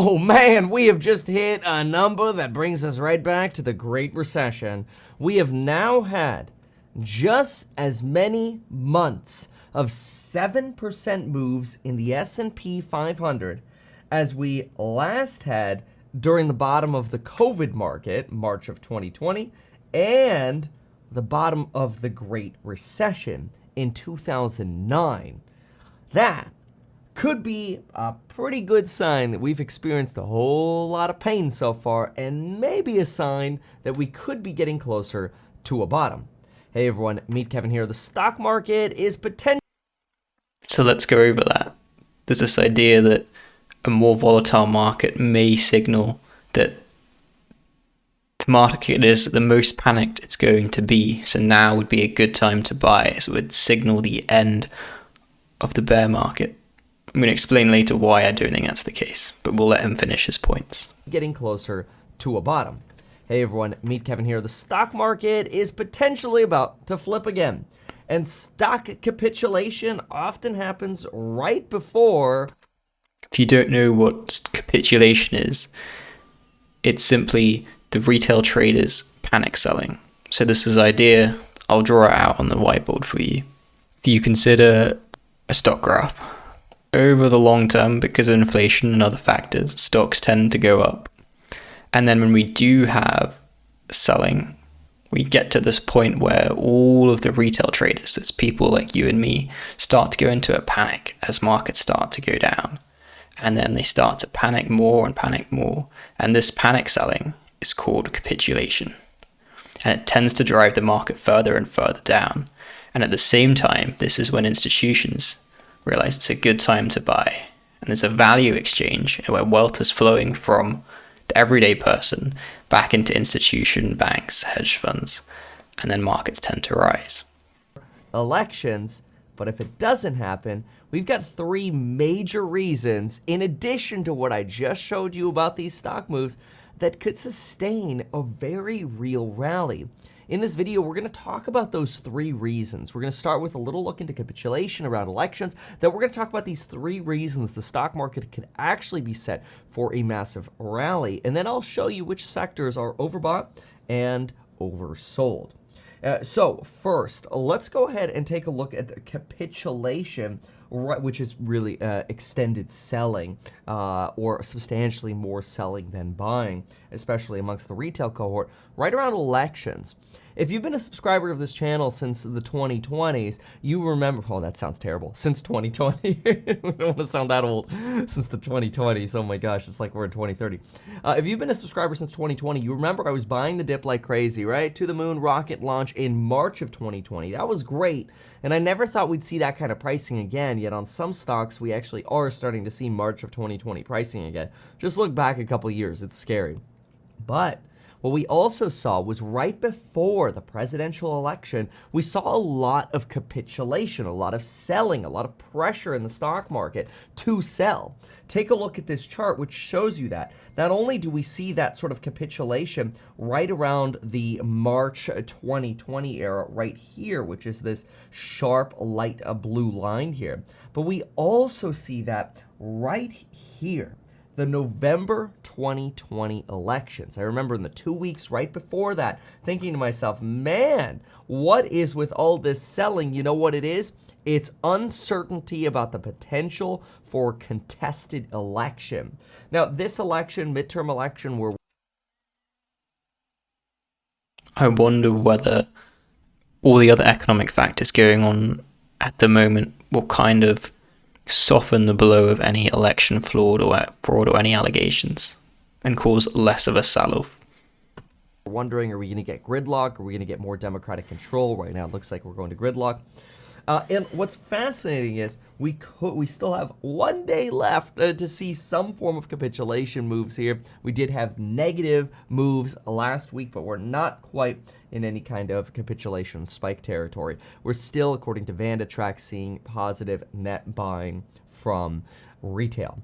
Oh man, we have just hit a number that brings us right back to the Great Recession. We have now had just as many months of 7% moves in the S&P 500 as we last had during the bottom of the COVID market, March of 2020, and the bottom of the Great Recession in 2009. That could be a pretty good sign that we've experienced a whole lot of pain so far, and maybe a sign that we could be getting closer to a bottom. Hey everyone, Meet Kevin here. The stock market is potentially... So let's go over that. There's this idea that a more volatile market may signal that the market is the most panicked it's going to be. So now would be a good time to buy. So it would signal the end of the bear market. I'm going to explain later why I don't think that's the case, but we'll let him finish his points. Getting closer to a bottom. Hey everyone, Meet Kevin here. The stock market is potentially about to flip again. And stock capitulation often happens right before... If you don't know what capitulation is, it's simply the retail traders panic selling. So this is idea, I'll draw it out on the whiteboard for you. If you consider a stock graph, over the long term, because of inflation and other factors, stocks tend to go up. And then when we do have selling, we get to this point where all of the retail traders, that's people like you and me, start to go into a panic as markets start to go down. And then they start to panic more and panic more. And this panic selling is called capitulation. And it tends to drive the market further and further down. And at the same time, this is when institutions realize it's a good time to buy. And there's a value exchange where wealth is flowing from the everyday person back into institution, banks, hedge funds, and then markets tend to rise. Elections, but if it doesn't happen, we've got three major reasons, in addition to what I just showed you about these stock moves, that could sustain a very real rally. In this video, we're going to talk about those three reasons. We're going to start with a little look into capitulation around elections. Then we're going to talk about these three reasons the stock market could actually be set for a massive rally. And then I'll show you which sectors are overbought and oversold. So first, let's go ahead and take a look at capitulation, which is really extended selling or substantially more selling than buying, especially amongst the retail cohort, right around elections. If you've been a subscriber of this channel since the 2020s, you remember, oh, that sounds terrible, since 2020. We don't want to sound that old, since the 2020s. Oh my gosh, it's like we're in 2030. If you've been a subscriber since 2020, you remember I was buying the dip like crazy, right? To the Moon rocket launch in March of 2020. That was great, and I never thought we'd see that kind of pricing again, yet on some stocks, we actually are starting to see March of 2020 pricing again. Just look back a couple years, it's scary. But what we also saw was right before the presidential election, we saw a lot of capitulation, a lot of selling, a lot of pressure in the stock market to sell. Take a look at this chart, which shows you that. Not only do we see that sort of capitulation right around the March 2020 era right here, which is this sharp light blue line here, but we also see that right here, the November 2020 elections. I remember in the 2 weeks right before that, thinking to myself, man, what is with all this selling? You know what it is? It's uncertainty about the potential for contested election. Now, this election, midterm election, where I wonder whether all the other economic factors going on at the moment will kind of soften the blow of any election fraud or any allegations and cause less of a sell-off. we're wondering, are we going to get gridlock? Are we going to get more democratic control? Right now, it looks like we're going to gridlock. And what's fascinating is we still have 1 day left to see some form of capitulation moves here. We did have negative moves last week, but we're not quite in any kind of capitulation spike territory. We're still, according to VandaTrack, seeing positive net buying from retail.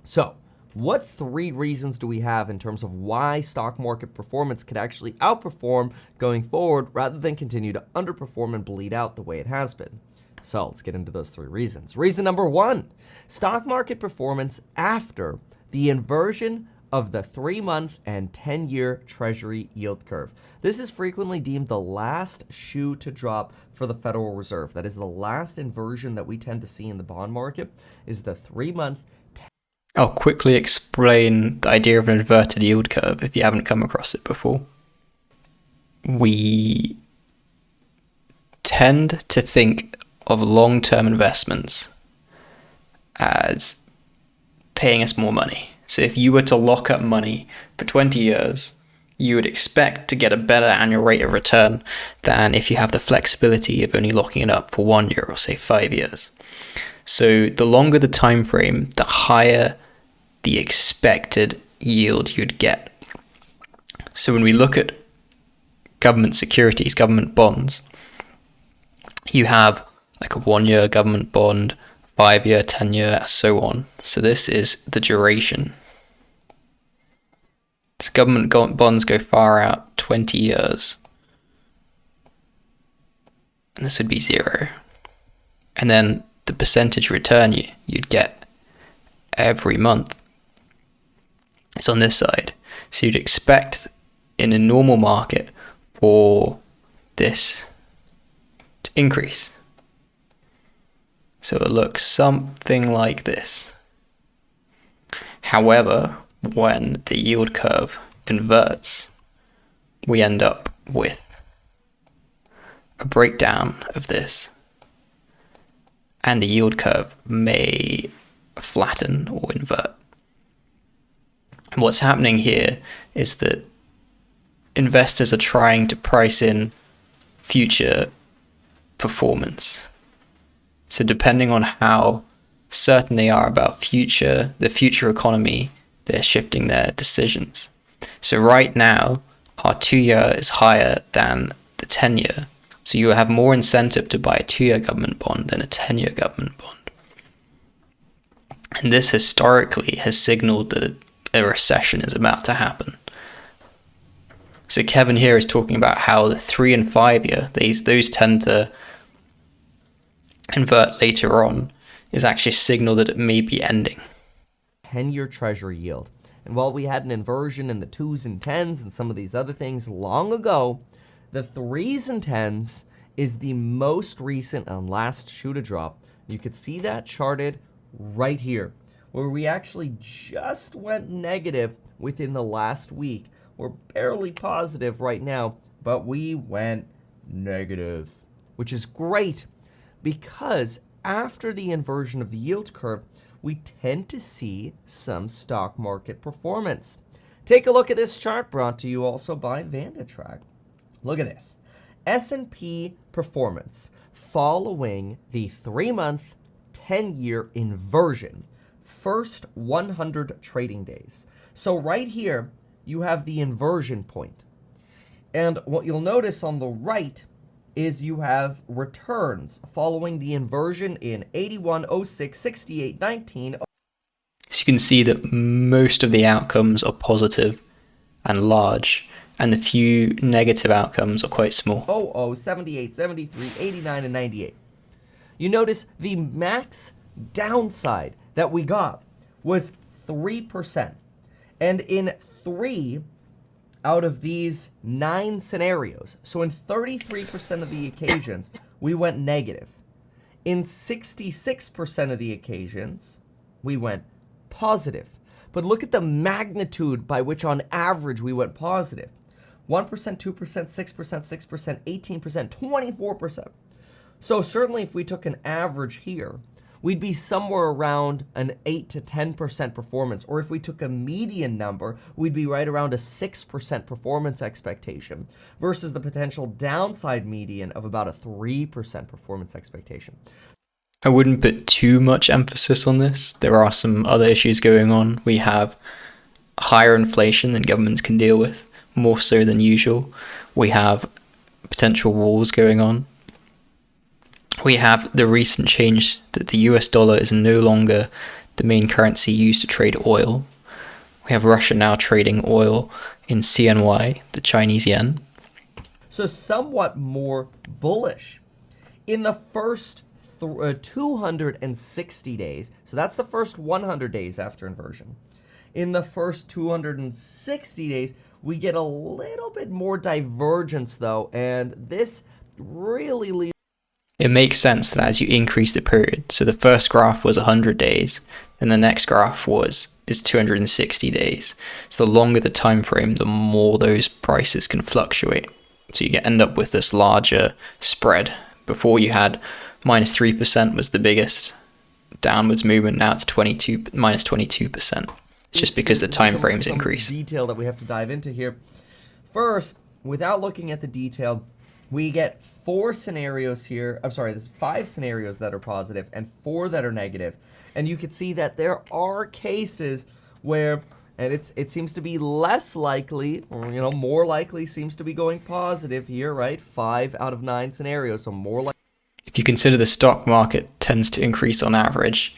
So what three reasons do we have in terms of why stock market performance could actually outperform going forward rather than continue to underperform and bleed out the way it has been? So let's get into those three reasons. Reason number one, stock market performance after the inversion of the 3-month and 10-year Treasury yield curve. This is frequently deemed the last shoe to drop for the Federal Reserve. That is the last inversion that we tend to see in the bond market, is the 3-month. I'll quickly explain the idea of an inverted yield curve if you haven't come across it before. We tend to think of long-term investments as paying us more money. So if you were to lock up money for 20 years, you would expect to get a better annual rate of return than if you have the flexibility of only locking it up for 1 year or say 5 years. So the longer the time frame, the higher the expected yield you'd get. So when we look at government securities, government bonds, you have like a 1-year government bond, 5-year, 10-year, so on. So this is the duration. So government bonds go far out, 20 years. And this would be 0. And then the percentage return you'd get every month is on this side. So you'd expect in a normal market for this to increase. So it looks something like this. However, when the yield curve inverts, we end up with a breakdown of this, and the yield curve may flatten or invert. And what's happening here is that investors are trying to price in future performance. So depending on how certain they are about the future economy, they're shifting their decisions. So right now, our 2-year is higher than the 10-year. So you have more incentive to buy a 2-year government bond than a 10-year government bond. And this historically has signaled that a recession is about to happen. So Kevin here is talking about how the 3 and 5 year, those tend to invert later on, is actually a signal that it may be ending. 10-year Treasury yield. And while we had an inversion in the 2s and 10s and some of these other things long ago, the 3s and 10s is the most recent and last shoe to drop. You could see that charted right here, where we actually just went negative within the last week. We're barely positive right now, but we went negative, which is great because after the inversion of the yield curve, we tend to see some stock market performance. Take a look at this chart brought to you also by VandaTrack. Look at this. S&P performance following the 3-month, 10-year inversion, first 100 trading days. So right here, you have the inversion point. And what you'll notice on the right is you have returns following the inversion in 81, 06, 68, 19. So you can see that most of the outcomes are positive and large, and the few negative outcomes are quite small. 78, 73, 89, and 98. You notice the max downside that we got was 3%. And in 3 out of these 9 scenarios, so in 33% of the occasions, we went negative. In 66% of the occasions, we went positive. But look at the magnitude by which on average we went positive. 1%, 2%, 6%, 6%, 18%, 24%. So certainly if we took an average here, we'd be somewhere around an 8 to 10% performance. Or if we took a median number, we'd be right around a 6% performance expectation versus the potential downside median of about a 3% performance expectation. I wouldn't put too much emphasis on this. There are some other issues going on. We have higher inflation than governments can deal with, more so than usual. We have potential wars going on. We have the recent change that the US dollar is no longer the main currency used to trade oil. We have Russia now trading oil in CNY, the Chinese yen. So somewhat more bullish. In the first 260 days, so that's the first 100 days after inversion. In the first 260 days, we get a little bit more divergence though, and this really leads. It makes sense that as you increase the period, so the first graph was 100 days, then the next graph is 260 days. So the longer the time frame, the more those prices can fluctuate. So you end up with this larger spread. Before you had minus 3% was the biggest downwards movement, now it's minus 22%. It's just because the time frames increase. Detail that we have to dive into here. First, without looking at the detail, we get 4 scenarios here. I'm sorry, there's 5 scenarios that are positive and 4 that are negative. And you can see that there are cases where, and it seems to be less likely, or more likely seems to be going positive here, right? 5 out of 9 scenarios, so more like. If you consider the stock market tends to increase on average,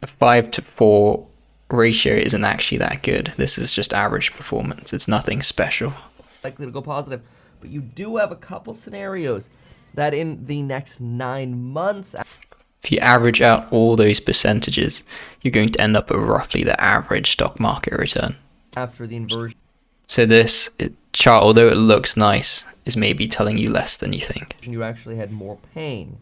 a 5-to-4 ratio isn't actually that good. This is just average performance. It's nothing special. Likely to go positive. But you do have a couple scenarios that in the next 9 months. If you average out all those percentages, you're going to end up at roughly the average stock market return. After the inversion. So this chart, although it looks nice, is maybe telling you less than you think. You actually had more pain.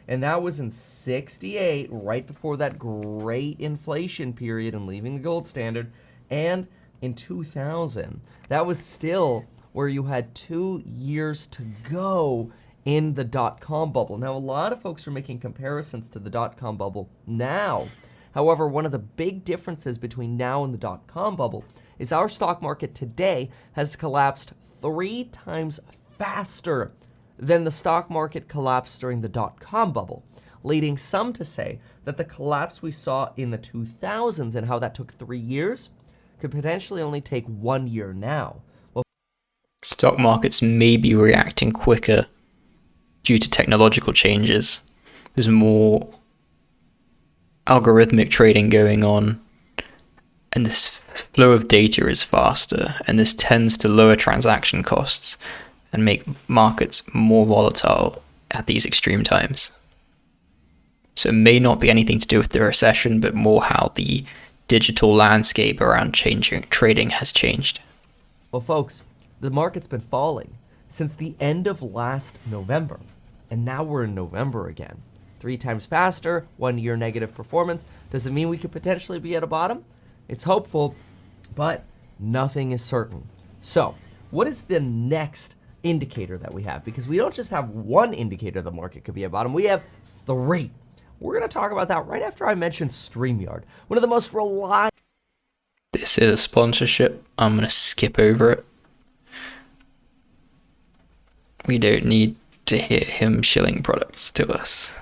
And that was in 68, right before that great inflation period and leaving the gold standard. And in 2000, that was still where you had 2 years to go in the dot-com bubble. Now, a lot of folks are making comparisons to the dot-com bubble now. However, one of the big differences between now and the dot-com bubble is our stock market today has collapsed 3 times faster than the stock market collapsed during the dot-com bubble, leading some to say that the collapse we saw in the 2000s and how that took 3 years could potentially only take 1 year now. Stock markets may be reacting quicker due to technological changes. There's more algorithmic trading going on, and this flow of data is faster, and this tends to lower transaction costs and make markets more volatile at these extreme times. So it may not be anything to do with the recession, but more how the digital landscape around trading has changed. Well, folks, the market's been falling since the end of last November, and now we're in November again. 3 times faster, 1 year negative performance. Does it mean we could potentially be at a bottom? It's hopeful, but nothing is certain. So, what is the next indicator that we have? Because we don't just have one indicator the market could be at bottom, we have 3. We're going to talk about that right after I mention StreamYard, one of the most reliable. This is a sponsorship. I'm going to skip over it. We don't need to hear him shilling products to us.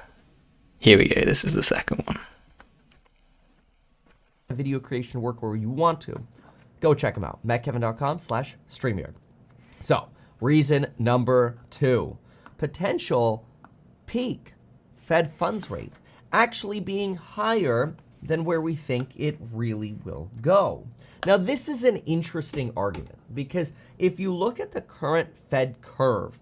Here we go. This is the second one. Video creation work where you want to. Go check them out. MattKevin.com/StreamYard. So, reason number 2. Potential peak Fed funds rate actually being higher than where we think it really will go. Now, this is an interesting argument because if you look at the current Fed curve,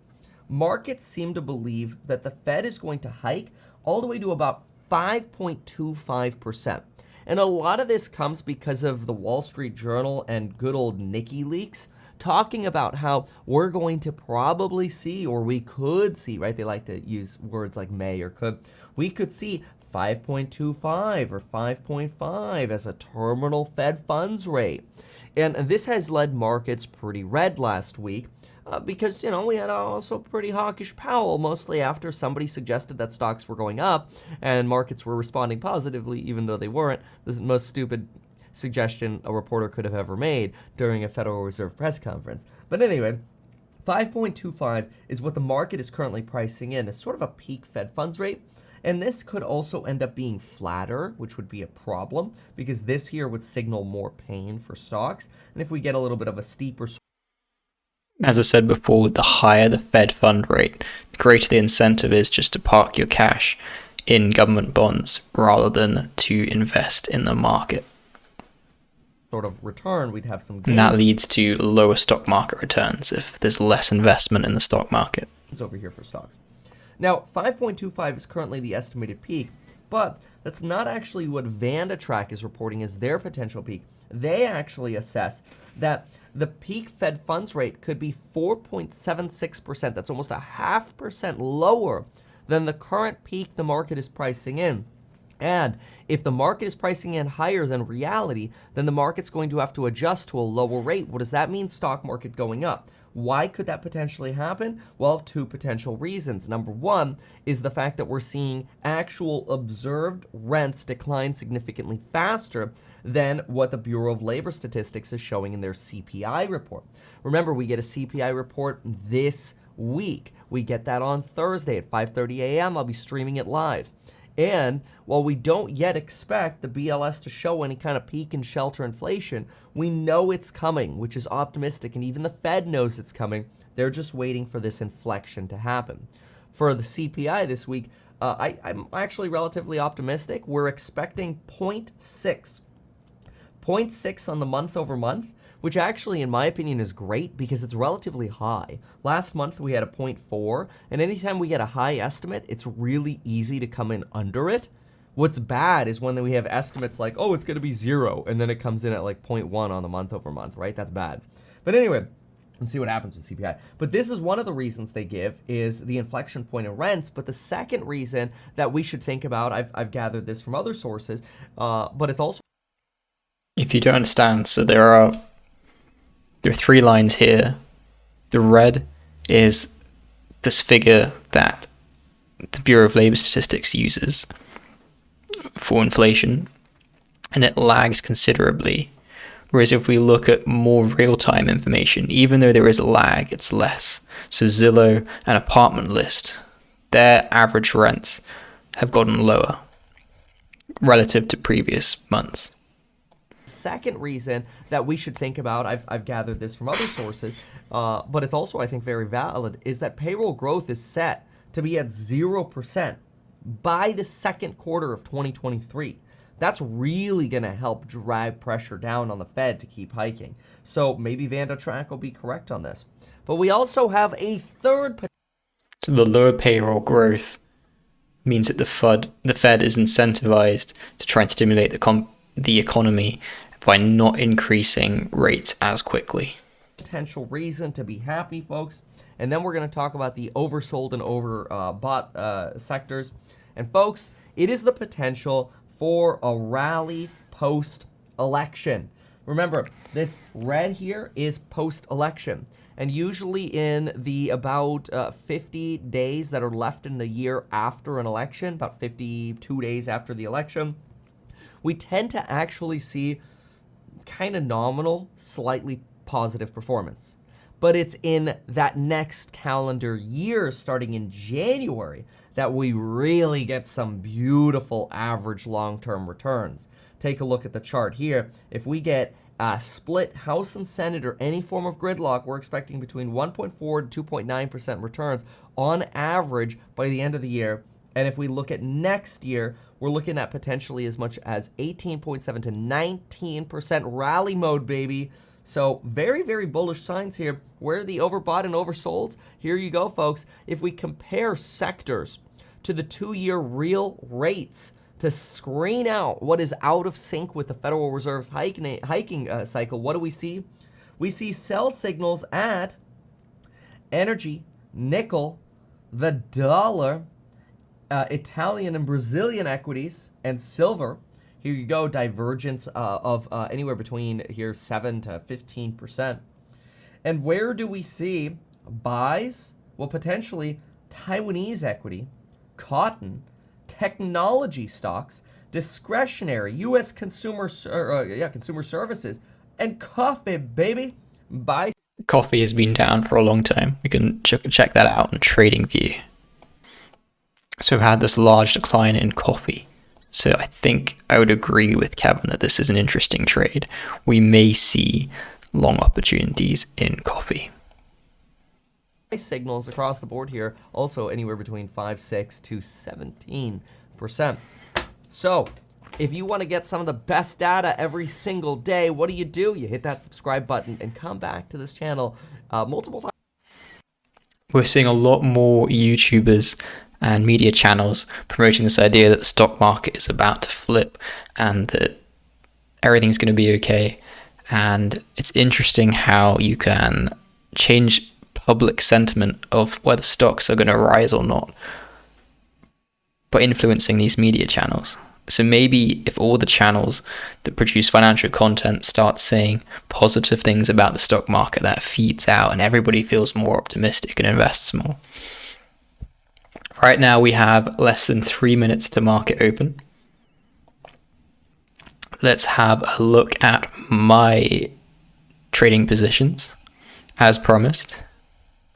markets seem to believe that the Fed is going to hike all the way to about 5.25%. And a lot of this comes because of the Wall Street Journal and good old Nikki leaks talking about how we're going to probably see, or we could see, right? They like to use words like may or could. We could see 5.25 or 5.5 as a terminal Fed funds rate. And this has led markets pretty red last week because, we had also pretty hawkish Powell, mostly after somebody suggested that stocks were going up and markets were responding positively, even though they weren't. This is the most stupid suggestion a reporter could have ever made during a Federal Reserve press conference. But anyway, 5.25 is what the market is currently pricing in as sort of a peak Fed funds rate. And this could also end up being flatter, which would be a problem because this here would signal more pain for stocks. And if we get a little bit of a steeper... As I said before, the higher the Fed fund rate, the greater the incentive is just to park your cash in government bonds rather than to invest in the market. Sort of return, we'd have some gains. And that leads to lower stock market returns if there's less investment in the stock market. Over here for stocks. Now, 5.25 is currently the estimated peak, But that's not actually what VandaTrack is reporting as their potential peak. They actually assess that the peak Fed funds rate could be 4.76%. That's almost a 0.5% lower than the current peak the market is pricing in. And if the market is pricing in higher than reality, then the market's going to have to adjust to a lower rate. What does that mean? Stock market going up. Why could that potentially happen? Well, two potential reasons. Number one is the fact that we're seeing actual observed rents decline significantly faster than what the Bureau of Labor Statistics is showing in their CPI report. Remember, we get a CPI report this week. We get that on Thursday at 5:30 a.m. I'll be streaming it live. And while we don't yet expect the BLS to show any kind of peak in shelter inflation, we know it's coming, which is optimistic, and even the Fed knows it's coming. They're just waiting for this inflection to happen. For the CPI this week, I'm actually relatively optimistic. We're expecting 0.6 on the month over month, which actually, in my opinion, is great because it's relatively high. Last month, we had a 0.4, and anytime we get a high estimate, it's really easy to come in under it. What's bad is when we have estimates like, oh, it's going to be 0, and then it comes in at like 0.1 on the month over month, right? That's bad. But anyway, we'll see what happens with CPI. But this is one of the reasons they give is the inflection point in rents. But the second reason that we should think about, I've gathered this from other sources, but it's also... If you don't understand, so there are 3 lines here. The red is this figure that the Bureau of Labor Statistics uses for inflation, and it lags considerably. Whereas if we look at more real-time information, even though there is a lag, it's less. So Zillow and Apartment List, their average rents have gotten lower relative to previous months. Second reason that we should think about, I've gathered this from other sources, but it's also, I think, very valid, is that payroll growth is set to be at 0% by the second quarter of 2023. That's really going to help drive pressure down on the Fed to keep hiking. So maybe VandaTrack will be correct on this. But we also have a third... So the lower payroll growth means that the Fed is incentivized to try and stimulate the economy by not increasing rates as quickly. Potential reason to be happy, folks. And then we're going to talk about the oversold and overbought sectors. And folks, it is the potential for a rally post-election. Remember, this red here is post-election. And usually in the about 50 days that are left in the year after an election, about 52 days after the election, we tend to actually see kind of nominal, slightly positive performance. But it's in that next calendar year, starting in January, that we really get some beautiful average long-term returns. Take a look at the chart here. If we get a split House and Senate or any form of gridlock, we're expecting between 1.4 to 2.9% returns on average by the end of the year. And if we look at next year, we're looking at potentially as much as 18.7 to 19% rally mode, baby. So very, very bullish signs here. Where are the overbought and oversold? Here you go, folks. If we compare sectors to the 2-year real rates to screen out what is out of sync with the Federal Reserve's hiking cycle, what do we see? We see sell signals at energy, nickel, the dollar, Italian and Brazilian equities, and silver. Here you go, divergence of anywhere between here 7 to 15%. And where do we see buys? Well, potentially Taiwanese equity, cotton, technology stocks, discretionary, U.S. consumer services, and coffee, baby. Buy. Coffee has been down for a long time. We can check that out on TradingView. So we've had this large decline in coffee. So I think I would agree with Kevin that this is an interesting trade. We may see long opportunities in coffee. Signals across the board here, also anywhere between 5, 6 to 17%. So if you want to get some of the best data every single day, what do? You hit that subscribe button and come back to this channel multiple times. We're seeing a lot more YouTubers and media channels promoting this idea that the stock market is about to flip and that everything's going to be okay. And it's interesting how you can change public sentiment of whether stocks are going to rise or not by influencing these media channels. So maybe if all the channels that produce financial content start saying positive things about the stock market, that feeds out and everybody feels more optimistic and invests more. Right now we have less than 3 minutes to market open. Let's have a look at my trading positions as promised.